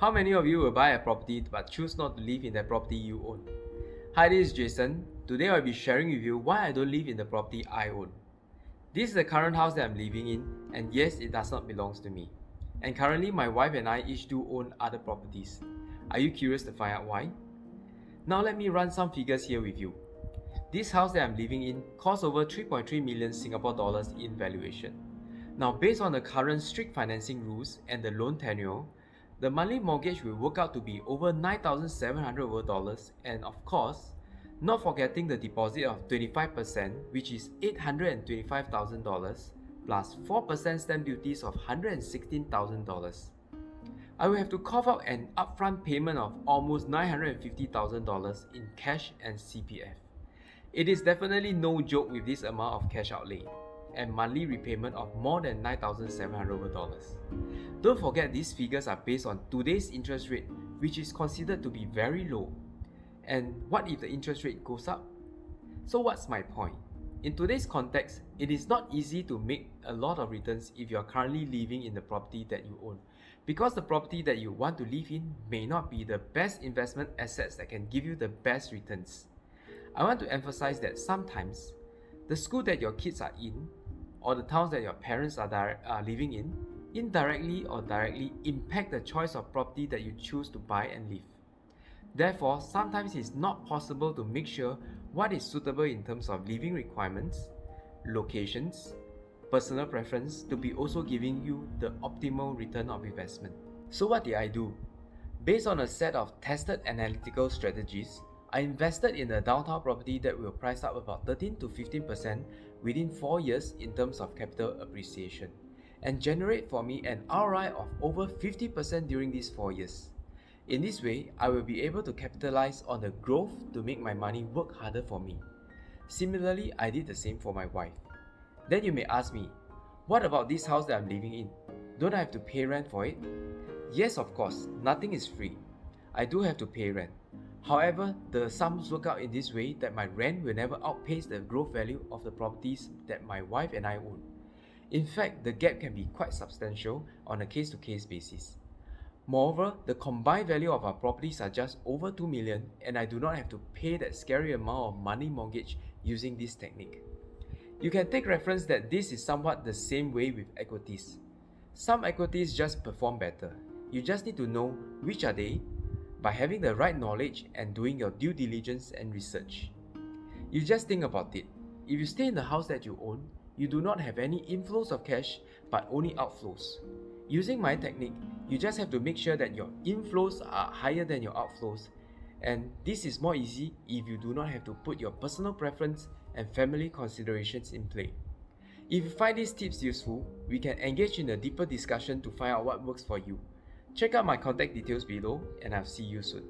How many of you will buy a property but choose not to live in the property you own? Hi, this is Jason. Today I'll be sharing with you why I don't live in the property I own. This is the current house that I'm living in, and yes, it does not belong to me. And currently my wife and I each do own other properties. Are you curious to find out why? Now let me run some figures here with you. This house that I'm living in costs over 3.3 million Singapore dollars in valuation. Now, based on the current strict financing rules and the loan tenure, the monthly mortgage will work out to be over $9,700, and of course, not forgetting the deposit of 25%, which is $825,000, plus 4% stamp duties of $116,000. I will have to cough out an upfront payment of almost $950,000 in cash and CPF. It is definitely no joke with this amount of cash outlay and monthly repayment of more than $9,700. Don't forget, these figures are based on today's interest rate, which is considered to be very low. And what if the interest rate goes up? So what's my point? In today's context, it is not easy to make a lot of returns if you are currently living in the property that you own, because the property that you want to live in may not be the best investment assets that can give you the best returns. I want to emphasize that sometimes the school that your kids are in or the towns that your parents are living in indirectly or directly impact the choice of property that you choose to buy and live. Therefore, sometimes it's not possible to make sure what is suitable in terms of living requirements, locations, personal preference to be also giving you the optimal return of investment. So what did I do? Based on a set of tested analytical strategies, I invested in a downtown property that will price up about 13 to 15% within 4 years in terms of capital appreciation, and generate for me an ROI of over 50% during these 4 years. In this way, I will be able to capitalize on the growth to make my money work harder for me. Similarly, I did the same for my wife. Then you may ask me, what about this house that I'm living in? Don't I have to pay rent for it? Yes, of course, nothing is free. I do have to pay rent. However, the sums work out in this way that my rent will never outpace the growth value of the properties that my wife and I own. In fact, the gap can be quite substantial on a case-to-case basis. Moreover, the combined value of our properties are just over 2 million, and I do not have to pay that scary amount of money mortgage using this technique. You can take reference that this is somewhat the same way with equities. Some equities just perform better. You just need to know which are they by having the right knowledge and doing your due diligence and research. You just think about it. If you stay in the house that you own, you do not have any inflows of cash but only outflows. Using my technique, you just have to make sure that your inflows are higher than your outflows, and this is more easy if you do not have to put your personal preference and family considerations in play. If you find these tips useful, we can engage in a deeper discussion to find out what works for you. Check out my contact details below, and I'll see you soon.